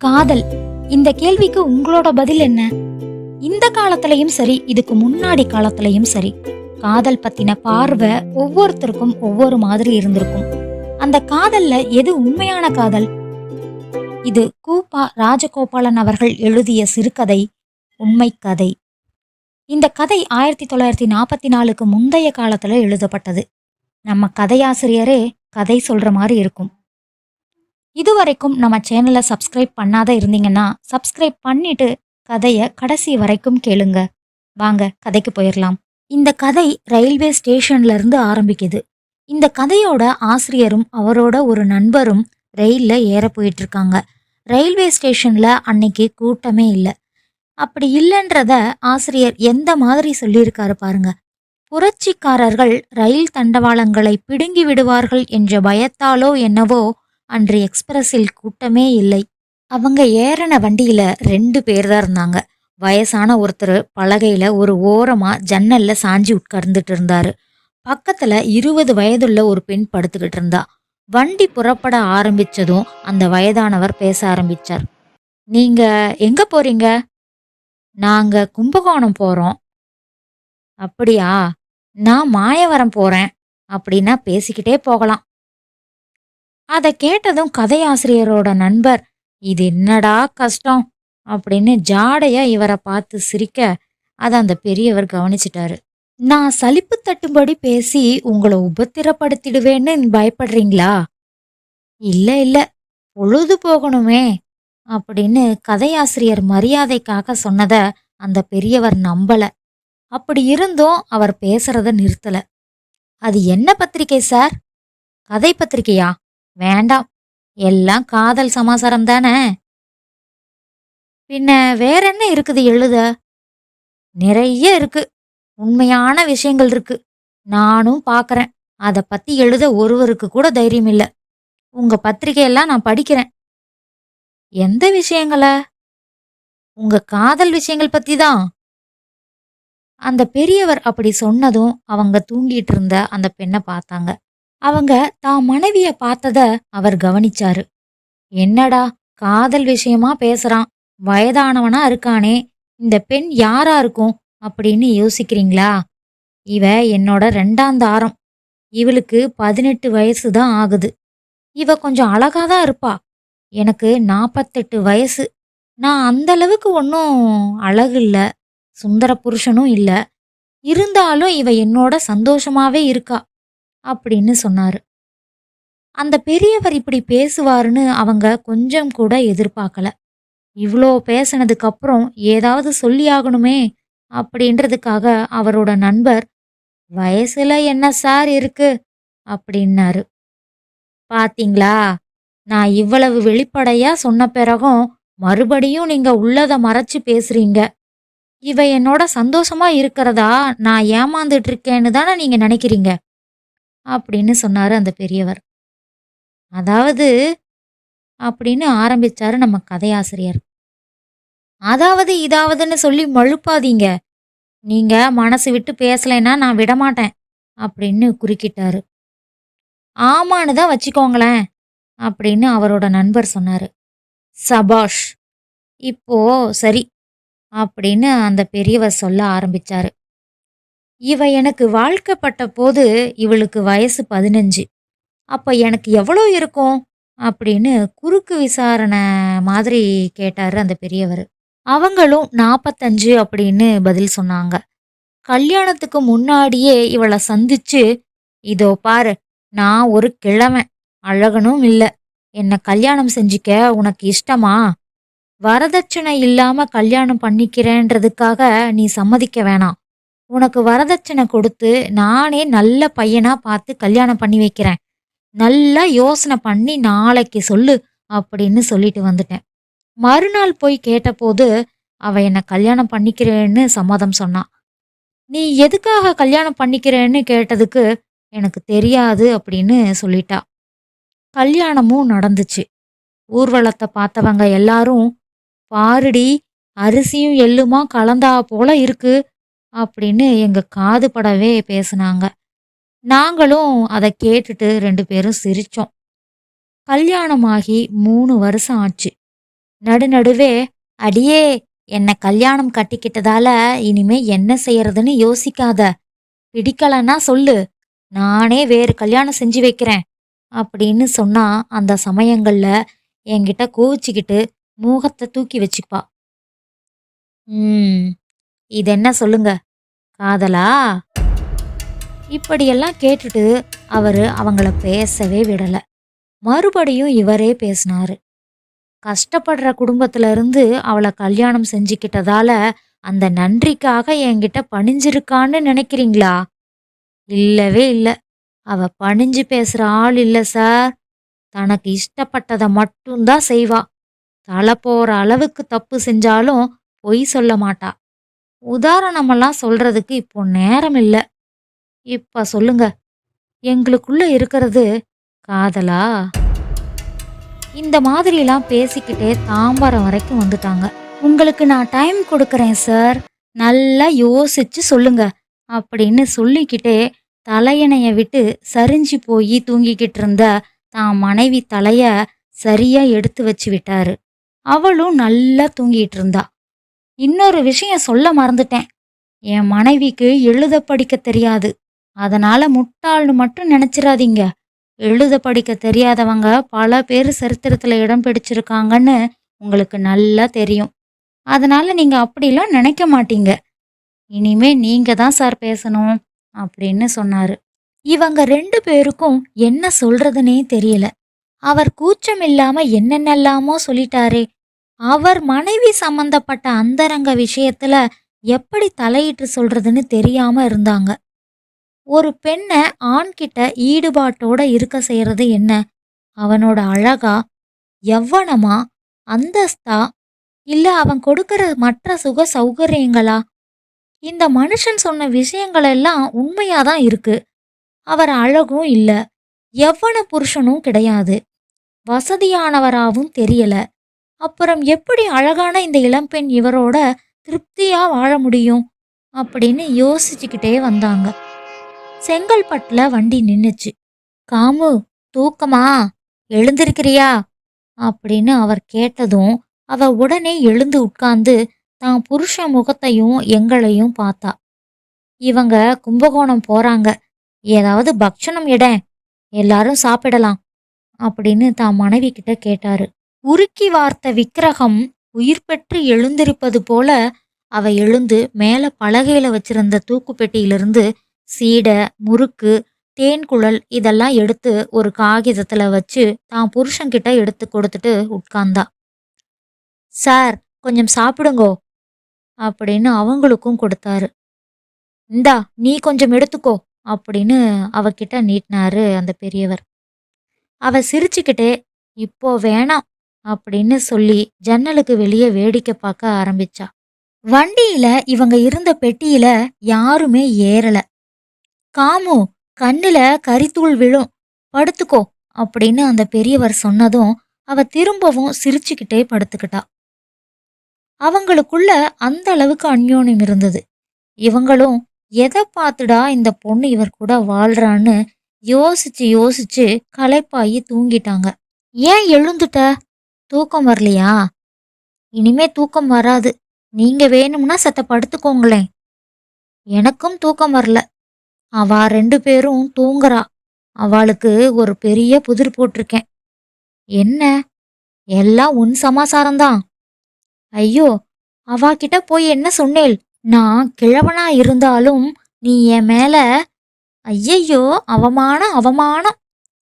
காதல். இந்த கேள்விக்கு உங்களோட பதில் என்ன? இந்த காலத்திலயும் சரி, இதுக்கு முன்னாடி காலத்திலயும் சரி, காதல் பத்தின பார்வை ஒவ்வொருத்தருக்கும் ஒவ்வொரு மாதிரி இருந்திருக்கும். அந்த காதல்ல எது உண்மையான காதல்? இது கூப்பா ராஜகோபாலன் அவர்கள் எழுதிய சிறுகதை உண்மை கதை. இந்த கதை 1944க்கு முந்தைய காலத்துல எழுதப்பட்டது. நம்ம கதையாசிரியரே கதை சொல்ற மாதிரி இருக்கும். இதுவரைக்கும் நம்ம சேனலை சப்ஸ்கிரைப் பண்ணாத இருந்தீங்கன்னா சப்ஸ்கிரைப் பண்ணிட்டு கதையை கடைசி வரைக்கும் கேளுங்க. வாங்க கதைக்கு போயிடலாம். இந்த கதை ரயில்வே ஸ்டேஷன்ல இருந்து ஆரம்பிக்குது. இந்த கதையோட ஆசிரியரும் அவரோட ஒரு நண்பரும் ரயில்ல ஏற போயிட்டு இருக்காங்க. ரயில்வே ஸ்டேஷன்ல அன்னைக்கு கூட்டமே இல்லை. அப்படி இல்லைன்றத ஆசிரியர் எந்த மாதிரி சொல்லியிருக்காரு பாருங்க. புரட்சிக்காரர்கள் ரயில் தண்டவாளங்களை பிடுங்கி விடுவார்கள் என்ற பயத்தாலோ என்னவோ அன்று எக்ஸ்பிரஸில் கூட்டமே இல்லை. அவங்க ஏறின வண்டியில 2 பேர் தான் இருந்தாங்க. வயசான ஒருத்தர் பலகையில ஒரு ஓரமா ஜன்னல்ல சாஞ்சி உட்கார்ந்துட்டு இருந்தாரு. பக்கத்துல 20 வயதுள்ள ஒரு பெண் படுத்துக்கிட்டு இருந்தா. வண்டி புறப்பட ஆரம்பிச்சதும் அந்த வயதானவர் பேச ஆரம்பிச்சார். நீங்க எங்க போறீங்க? நாங்க கும்பகோணம் போறோம். அப்படியா? நான் மாயவரம் போறேன். அப்படின்னா பேசிக்கிட்டே போகலாம். அதை கேட்டதும் கதையாசிரியரோட நண்பர், இது என்னடா கஷ்டம் அப்படின்னு ஜாடையா இவரை பார்த்து சிரிக்க, அதை அந்த பெரியவர் கவனிச்சிட்டாரு. நான் சலிப்பு தட்டும்படி பேசி உங்களை உபத்திரப்படுத்திடுவேன்னு பயப்படுறீங்களா? இல்ல இல்ல, பொழுது போகணுமே அப்படின்னு கதையாசிரியர் மரியாதைக்காக சொன்னத அந்த பெரியவர் நம்பல. அப்படி இருந்தும் அவர் பேசுறத நிறுத்தல. அது என்ன பத்திரிகை சார்? கதை பத்திரிகையா? வேண்டாம், எல்லாம் காதல் சமாசாரம் தானே. பின்ன வேற என்ன இருக்குது எழுத? நிறைய இருக்கு, உண்மையான விஷயங்கள் இருக்கு. நானும் பாக்குறேன். அதை பத்தி எழுத ஒருவருக்கு கூட தைரியம் இல்ல. உங்க பத்திரிகையெல்லாம் நான் படிக்கிறேன். எந்த விஷயங்கள? உங்க காதல் விஷயங்கள் பத்தி தான். அந்த பெரியவர் அப்படி சொன்னதும் அவங்க தூங்கிட்டு இருந்த அந்த பெண்ணை பார்த்தாங்க. அவங்க தான் மனைவிய பார்த்தத அவர் கவனிச்சாரு. என்னடா காதல் விஷயமா பேசுறான், வயதானவனா இருக்கானே, இந்த பெண் யாரா இருக்கும் அப்படின்னு யோசிக்கிறீங்களா? இவ என்னோட 2ஆம் தாரம். இவளுக்கு 18 வயசு தான் ஆகுது. இவ கொஞ்சம் அழகாதான் இருப்பா. எனக்கு 48 வயசு. நான் அந்த அளவுக்கு ஒன்றும் அழகு இல்ல, சுந்தர புருஷனும் இல்ல. இருந்தாலும் இவ என்னோட சந்தோஷமாவே இருக்கா அப்படின்னு சொன்னாரு. அந்த பெரியவர் இப்படி பேசுவாருன்னு அவங்க கொஞ்சம் கூட எதிர்பார்க்கல. இவ்வளோ பேசினதுக்கு அப்புறம் ஏதாவது சொல்லியாகணுமே அப்படின்றதுக்காக அவரோட நண்பர், வயசுல என்ன சார் இருக்கு அப்படின்னாரு. பாத்தீங்களா, நான் இவ்வளவு வெளிப்படையா சொன்ன பிறகும் மறுபடியும் நீங்க உள்ளத மறைச்சு பேசுறீங்க. இவ என்னோட சந்தோஷமா இருக்கிறதா நான் ஏமாந்துட்டு இருக்கேன்னு தானே நீங்க நினைக்கிறீங்க அப்படின்னு சொன்னாரு அந்த பெரியவர். அதாவது அப்படின்னு ஆரம்பிச்சாரு நம்ம கதையாசிரியர். அதாவது இதாவதுன்னு சொல்லி மழுப்பாதீங்க. நீங்க மனசு விட்டு பேசலைன்னா நான் விடமாட்டேன் அப்படின்னு குறுக்கிட்டாரு. ஆமான்னு தான் வச்சுக்கோங்களேன் அப்படின்னு அவரோட நண்பர் சொன்னாரு. சபாஷ், இப்போ சரி அப்படின்னு அந்த பெரியவர் சொல்ல ஆரம்பிச்சாரு. இவ எனக்கு வாழ்க்கப்பட்ட போது இவளுக்கு வயசு 15. அப்ப எனக்கு எவ்வளோ இருக்கும் அப்படின்னு குறுக்கு விசாரணை மாதிரி கேட்டாரு அந்த பெரியவர். அவங்களும் 45 அப்படின்னு பதில் சொன்னாங்க. கல்யாணத்துக்கு முன்னாடியே இவளை சந்திச்சு, இதோ பாரு, நான் ஒரு கிழவன், அழகனும் இல்ல, என்ன கல்யாணம் செஞ்சுக்க உனக்கு இஷ்டமா? வரதட்சணை இல்லாம கல்யாணம் பண்ணிக்கிறேன்றதுக்காக நீ சம்மதிக்க வேணாம். உனக்கு வரதட்சணை கொடுத்து நானே நல்ல பையனா பார்த்து கல்யாணம் பண்ணி வைக்கிறேன். நல்லா யோசனை பண்ணி நாளைக்கு சொல்லு அப்படின்னு சொல்லிட்டு வந்துட்டேன். மறுநாள் போய் கேட்டபோது அவ என்ன கல்யாணம் பண்ணிக்கிறேன்னு சம்மதம் சொன்னான். நீ எதுக்காக கல்யாணம் பண்ணிக்கிறேன்னு கேட்டதுக்கு எனக்கு தெரியாது அப்படின்னு சொல்லிட்டா. கல்யாணமும் நடந்துச்சு. ஊர்வலத்தை பார்த்தவங்க எல்லாரும், பாருடி, அரிசியும் எள்ளுமா கலந்தா போல இருக்கு அப்படின்னு எங்க காது படவே பேசுனாங்க. நாங்களும் அதை கேட்டுட்டு 2 பேரும் சிரிச்சோம். கல்யாணமாகி 3 வருஷம் ஆச்சு. நடுநடுவே, "அடியே, என்ன கல்யாணம் கட்டிக்கிட்டதால இனிமே என்ன செய்யறதுன்னு யோசிக்காத. பிடிக்கலன்னா சொல்லு, நானே வேறு கல்யாணம் செஞ்சு வைக்கிறேன்" அப்படின்னு சொன்னா அந்த சமயங்கள்ல என்கிட்ட கோவிச்சுக்கிட்டு முகத்தை தூக்கி வச்சுப்பா. ம் இது என்ன சொல்லுங்க, காதலா? இப்படியெல்லாம் கேட்டுட்டு அவங்கள பேசவே விடல. மறுபடியும் இவரே பேசினாரு. கஷ்டப்படுற குடும்பத்துல இருந்து அவளை கல்யாணம் செஞ்சுக்கிட்டதால அந்த நன்றிக்காக என்கிட்ட பணிஞ்சிருக்கான்னு நினைக்கிறீங்களா? இல்லவே இல்ல. அவ பணிஞ்சு பேசுற ஆள் இல்ல சார். தனக்கு இஷ்டப்பட்டதை மட்டும்தான் செய்வா. தலை போற அளவுக்கு தப்பு செஞ்சாலும் பொய் சொல்ல மாட்டா. உதாரணமெல்லாம் சொல்றதுக்கு இப்போ நேரம் இல்ல. இப்ப சொல்லுங்க, எங்களுக்குள்ள இருக்கிறது காதலா? இந்த மாதிரிலாம் பேசிக்கிட்டே தாம்பரம் வரைக்கும் வந்துட்டாங்க. உங்களுக்கு நான் டைம் கொடுக்குறேன் சார். நல்லா யோசிச்சு சொல்லுங்க அப்படின்னு சொல்லிக்கிட்டே தலையணைய விட்டு சரிஞ்சு போய் தூங்கிக்கிட்டு இருந்த தான் மனைவி தலைய சரியா எடுத்து வச்சு விட்டாரு. அவளும் நல்லா தூங்கிட்டு இருந்தா. இன்னொரு விஷயம் சொல்ல மறந்துட்டேன். என் மனைவிக்கு எழுத படிக்க தெரியாது. அதனால முட்டாள்னு மட்டும் நினைச்சிடாதீங்க. எழுத படிக்க தெரியாதவங்க பல பேர் சரித்திரத்துல இடம் பிடிச்சிருக்காங்கன்னு உங்களுக்கு நல்லா தெரியும். அதனால நீங்க அப்படிலாம் நினைக்க மாட்டீங்க. இனிமே நீங்க தான் சார் பேசணும் அப்படின்னு சொன்னாரு. இவங்க 2 பேருக்கும் என்ன சொல்றதுனே தெரியல. அவர் கூச்சம் இல்லாம என்னென்னலாமோ சொல்லிட்டாரே. அவர் மனைவி சம்பந்தப்பட்ட அந்தரங்க விஷயத்துல எப்படி தலையிட்டு சொல்றதுன்னு தெரியாம இருந்தாங்க. ஒரு பெண்ண ஆண்கிட்ட ஈடுபாட்டோட இருக்க செய்யறது என்ன? அவனோட அழகா, யவ்வனமா, அந்தஸ்தா, இல்ல அவன் கொடுக்கிற மற்ற சுக சௌகரியங்களா? இந்த மனுஷன் சொன்ன விஷயங்கள் எல்லாம் உண்மையாதான் இருக்கு. அவர் அழகும் இல்ல, யவ்வன புருஷனும் கிடையாது, வசதியானவராவும் தெரியல. அப்புறம் எப்படி அழகான இந்த இளம்பெண் இவரோட திருப்தியா வாழ முடியும் அப்படின்னு யோசிச்சுக்கிட்டே வந்தாங்க. செங்கல்பட்டுல வண்டி நின்னுச்சு. "காமு, தூக்கமா? எழுந்திருக்கிறியா?" அப்படின்னு அவர் கேட்டதும் அவ உடனே எழுந்து உட்கார்ந்து தான் புருஷன் முகத்தையும் எங்களையும் பார்த்தா. "இவங்க கும்பகோணம் போறாங்க. ஏதாவது பக்ஷணம் எடேன், எல்லாரும் சாப்பிடலாம்" அப்படின்னு தான் மனைவி கிட்ட கேட்டாரு. உருக்கி வார்த்த விக்கிரகம் உயிர் பெற்று எழுந்திருப்பது போல அவ எழுந்து மேல பலகையில வச்சிருந்த தூக்கு பெட்டியிலிருந்து சீடை, முறுக்கு, தேன்குழல் இதெல்லாம் எடுத்து ஒரு காகிதத்துல வச்சு தான் புருஷன்கிட்ட எடுத்து கொடுத்துட்டு உட்கார்ந்தா. "சார், கொஞ்சம் சாப்பிடுங்கோ" அப்படின்னு அவங்களுக்கும் கொடுத்தாரு. "இந்தா, நீ கொஞ்சம் எடுத்துக்கோ" அப்படின்னு அவகிட்ட நீட்டினாரு அந்த பெரியவர். அவ சிரிச்சுக்கிட்டே, "இப்போ வேணாம்" அப்படின்னு சொல்லி ஜன்னலுக்கு வெளியே வேடிக்கை பார்க்க ஆரம்பிச்சா. வண்டியில இவங்க இருந்த பெட்டியில யாருமே ஏறல. "காமு, கண்ணுல கரித்தூள் விழும், படுத்துக்கோ" அப்படின்னு அந்த பெரியவர் சொன்னதும் அவ திரும்பவும் சிரிச்சுக்கிட்டே படுத்துக்கிட்டா. அவங்களுக்குள்ள அந்த அளவுக்கு அந்யோன்யம் இருந்தது. இவங்களும் எதை பார்த்துடா இந்த பொண்ணு இவர் கூட வாழ்றான்னு யோசிச்சு யோசிச்சு களைப்பாயி தூங்கிட்டாங்க. "ஏன் எழுந்துட்ட? தூக்கம் வரலையா? இனிமே தூக்கம் வராது. நீங்க வேணும்னா செத்த படுத்துக்கோங்களேன்." "எனக்கும் தூக்கம் வரல. அவ 2 பேரும் தூங்குறா. அவளுக்கு ஒரு பெரிய புதிர் போட்டிருக்கேன்." "என்ன? எல்லாம் உன் சமாசாரம்தான்." "ஐயோ, அவாகிட்ட போய் என்ன சொன்னேள்? நான் கிழவனா இருந்தாலும் நீ என் மேல..." "ஐயையோ, அவமானம் அவமானம்."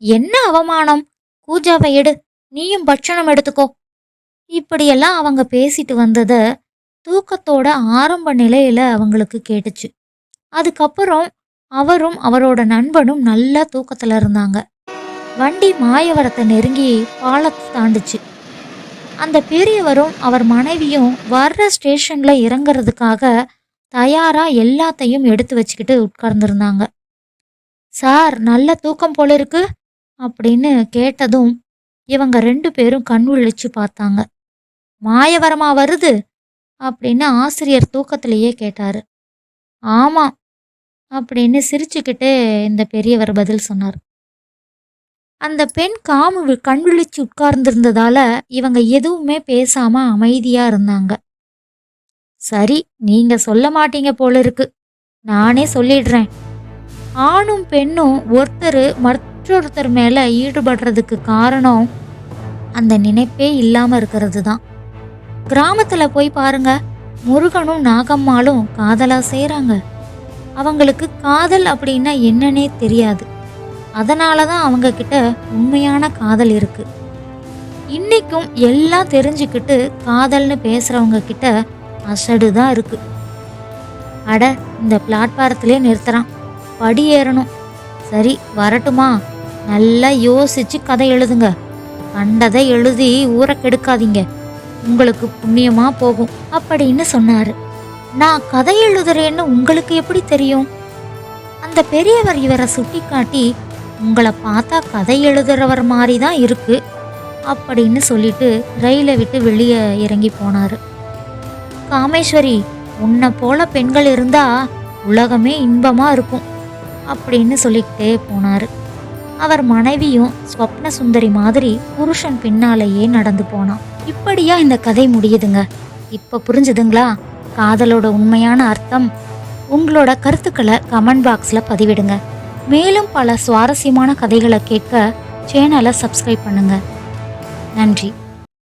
"என்ன அவமானம்? கூஜாவை எடு, நீயும் பட்சணம் எடுத்துக்கோ." இப்படியெல்லாம் அவங்க பேசிட்டு வந்தத தூக்கத்தோட ஆரம்ப நிலையில அவங்களுக்கு கேட்டுச்சு. அதுக்கப்புறம் அவரும் அவரோட நண்பனும் நல்லா தூக்கத்துல இருந்தாங்க. வண்டி மாயவரத்தை நெருங்கி பாலத்தை தாண்டுச்சு. அந்த பெரியவரும் அவர் மனைவியும் வர்ற ஸ்டேஷன்ல இறங்குறதுக்காக தயாரா எல்லாத்தையும் எடுத்து வச்சுக்கிட்டு உட்கார்ந்துருந்தாங்க. "சார், நல்ல தூக்கம் போல இருக்கு" அப்படின்னு கேட்டதும் இவங்க 2 பேரும் கண் விழிச்சு பார்த்தாங்க. "மாயவரமா வருது?" அப்படின்னு ஆசிரியர் தூக்கத்திலேயே கேட்டாரு. "ஆமா" அப்படின்னு சிரிச்சுக்கிட்டே இந்த பெரியவர் பதில் சொன்னார். அந்த பெண் கண் விழிச்சு உட்கார்ந்திருந்ததால இவங்க எதுவுமே பேசாம அமைதியா இருந்தாங்க. சரி, நீங்க சொல்ல மாட்டீங்க போல இருக்கு. நானே சொல்லிடுறேன். ஆணும் பெண்ணும் ஒருத்தர் மற்றொருத்தர் மேல ஈடுபடுறதுக்கு காரணம் அந்த நினைப்பே இல்லாம இருக்கிறது தான். கிராமத்துல போய் பாருங்க, முருகனும் நாகம்மாளும் காதலா செய்றாங்க. அவங்களுக்கு காதல் அப்படின்னா என்னன்னே தெரியாது. அதனால தான் அவங்க கிட்ட உண்மையான காதல் இருக்கு. இன்னைக்கும் எல்லாம் தெரிஞ்சுக்கிட்டு காதல்னு பேசுறவங்க கிட்ட அசடு தான் இருக்கு. அட, இந்த பிளாட்பாரத்திலே நிறுத்துறான், படி ஏறணும். சரி, வரட்டுமா? நல்லா யோசிச்சு கதை எழுதுங்க. கண்டதை எழுதி ஊரை கெடுக்காதீங்க, உங்களுக்கு புண்ணியமா போகும் அப்படின்னு சொன்னாரு. நான் கதை எழுதுறேன்னு உங்களுக்கு எப்படி தெரியும்? அந்த பெரியவர் இவரை சுட்டிக்காட்டி, உங்களை பார்த்தா கதை எழுதுறவர் மாதிரி தான் இருக்கு அப்படின்னு சொல்லிட்டு ரயிலை விட்டு வெளியே இறங்கி போனாரு. காமேஸ்வரி, உன்னை போல பெண்கள் இருந்தா உலகமே இன்பமா இருக்கும் அப்படின்னு சொல்லிக்கிட்டே போனாரு. அவர் மனைவியும் ஸ்வப்ன சுந்தரி மாதிரி புருஷன் பின்னாலேயே நடந்து போனான். இப்படியா இந்த கதை முடியுதுங்க. இப்ப புரிஞ்சுதுங்களா காதலோட உண்மையான அர்த்தம்? உங்களோட கருத்துக்களை கமெண்ட் பாக்ஸ்ல பதிவிடுங்க. மேலும் பல சுவாரஸ்யமான கதைகளை கேட்க சேனலை சப்ஸ்கிரைப் பண்ணுங்க. நன்றி.